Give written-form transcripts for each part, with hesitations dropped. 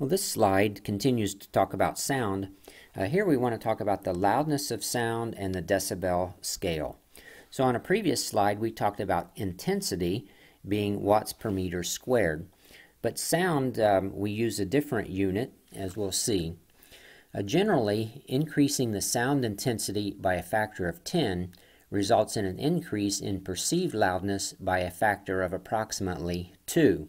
Well, this slide continues to talk about sound. Here we want to talk about the loudness of sound and the decibel scale. So on a previous slide we talked about intensity being watts per meter squared. But sound, we use a different unit, as we'll see. Generally, increasing the sound intensity by a factor of 10 results in an increase in perceived loudness by a factor of approximately 2.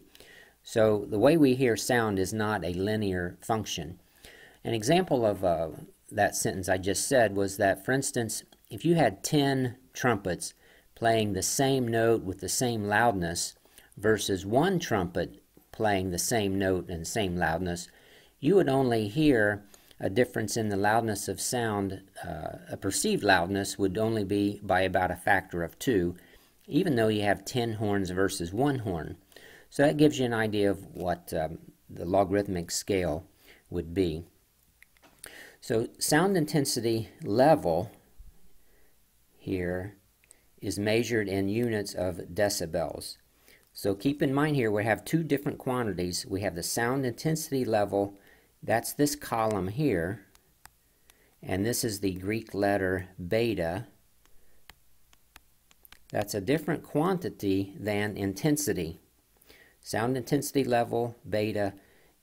So the way we hear sound is not a linear function. An example of that sentence I just said was that, for instance, if you had 10 trumpets playing the same note with the same loudness versus one trumpet playing the same note and same loudness, you would only hear a difference in the loudness of sound. A perceived loudness would only be by about a factor of 2, even though you have 10 horns versus 1 horn. So that gives you an idea of what the logarithmic scale would be. So sound intensity level here is measured in units of decibels. So keep in mind here we have two different quantities. We have the sound intensity level, that's this column here, and this is the Greek letter beta. That's a different quantity than intensity. Sound intensity level, beta,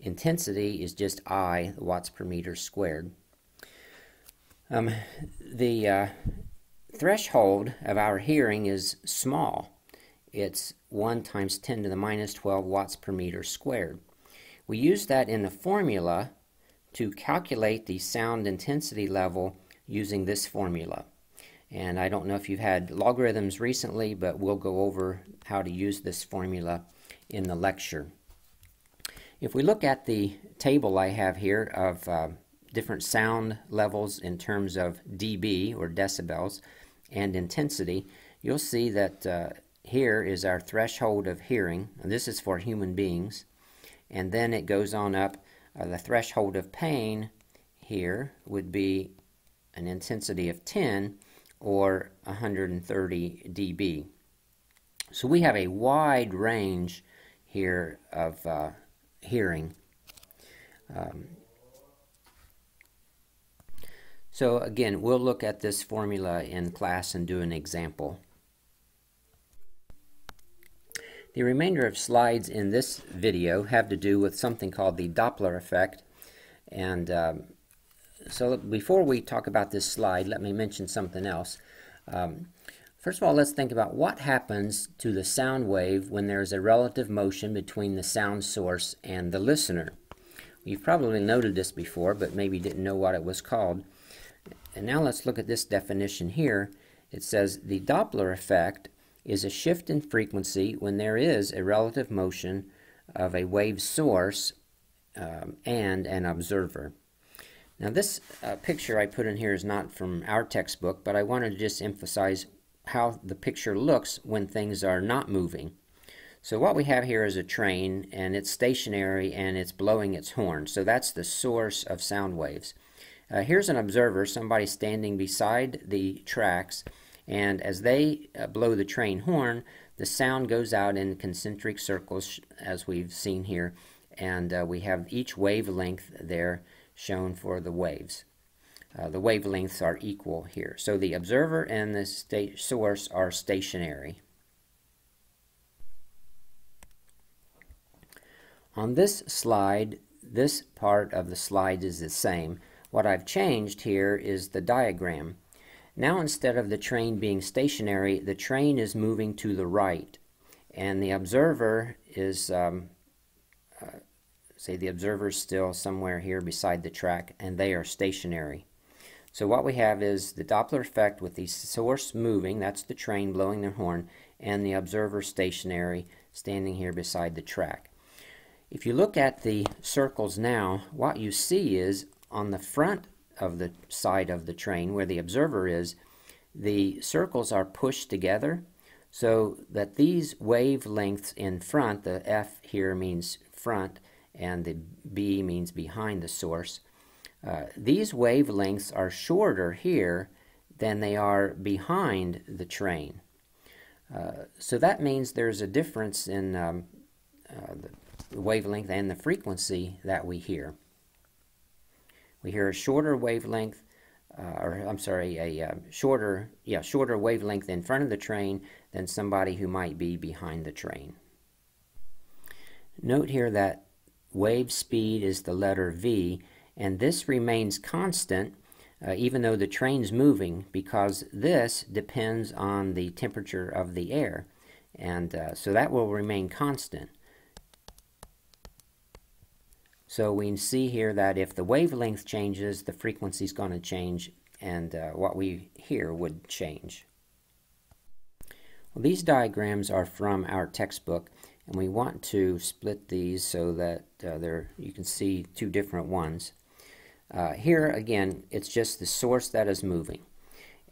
intensity is just I, watts per meter squared. The threshold of our hearing is small. It's 1 times 10 to the minus 12 watts per meter squared. We use that in the formula to calculate the sound intensity level using this formula. And I don't know if you've had logarithms recently, but we'll go over how to use this formula in the lecture. If we look at the table I have here of different sound levels in terms of dB or decibels and intensity, you'll see that here is our threshold of hearing. This is for human beings, and then it goes on up. The threshold of pain here would be an intensity of 10 or 130 dB. So we have a wide range here of hearing. So again, we'll look at this formula in class and do an example. The remainder of slides in this video have to do with something called the Doppler effect. And so before we talk about this slide, let me mention something else. First of all, let's think about what happens to the sound wave when there's a relative motion between the sound source and the listener. You've probably noted this before, but maybe didn't know what it was called. And now let's look at this definition here. It says the Doppler effect is a shift in frequency when there is a relative motion of a wave source and an observer. Now this picture I put in here is not from our textbook, but I wanted to just emphasize how the picture looks when things are not moving. So what we have here is a train, and it's stationary and it's blowing its horn. So that's the source of sound waves. Here's an observer, somebody standing beside the tracks, and as they blow the train horn, the sound goes out in concentric circles, as we've seen here, and we have each wavelength there shown for the waves. The wavelengths are equal here. So the observer and the source are stationary. On this slide, this part of the slide is the same. What I've changed here is the diagram. Now instead of the train being stationary, the train is moving to the right, and the observer is, say the observer is still somewhere here beside the track, and they are stationary. So what we have is the Doppler effect with the source moving, that's the train blowing their horn, and the observer stationary, standing here beside the track. If you look at the circles now, what you see is on the front of the side of the train where the observer is, the circles are pushed together so that these wavelengths in front, the F here means front and the B means behind the source, these wavelengths are shorter here than they are behind the train. So that means there's a difference in the wavelength and the frequency that we hear. We hear a shorter wavelength, shorter wavelength in front of the train than somebody who might be behind the train. Note here that wave speed is the letter V, and this remains constant even though the train's moving, because this depends on the temperature of the air, and so that will remain constant. So we can see here that if the wavelength changes, the frequency is going to change, and what we hear would change. Well, these diagrams are from our textbook, and we want to split these so that you can see two different ones. Here again, it's just the source that is moving,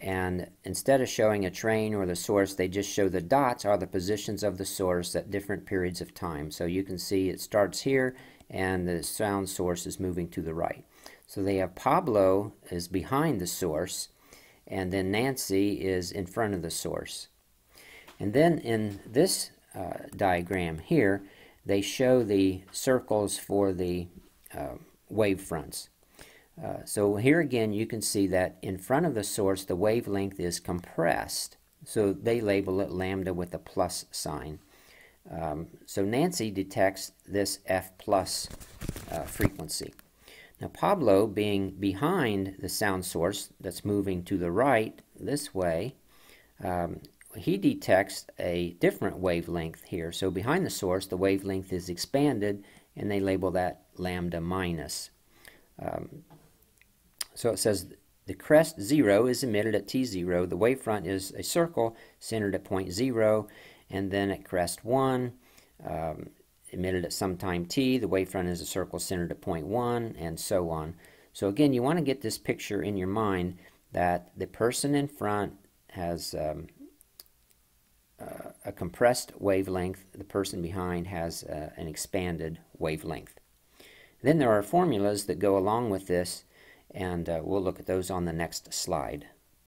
and instead of showing a train or the source, they just show the dots are the positions of the source at different periods of time. So you can see it starts here and the sound source is moving to the right. So they have Pablo is behind the source, and then Nancy is in front of the source. And then in this diagram here, they show the circles for the wave fronts. So here again you can see that in front of the source the wavelength is compressed, so they label it lambda with a plus sign. So Nancy detects this F plus frequency. Now Pablo, being behind the sound source that's moving to the right this way, he detects a different wavelength here. So behind the source the wavelength is expanded, and they label that lambda minus. So it says the crest 0 is emitted at T0. The wavefront is a circle centered at point 0, and then at crest 1, emitted at some time T, the wavefront is a circle centered at point 1, and so on. So again, you want to get this picture in your mind that the person in front has a compressed wavelength, the person behind has an expanded wavelength. Then there are formulas that go along with this, and we'll look at those on the next slide.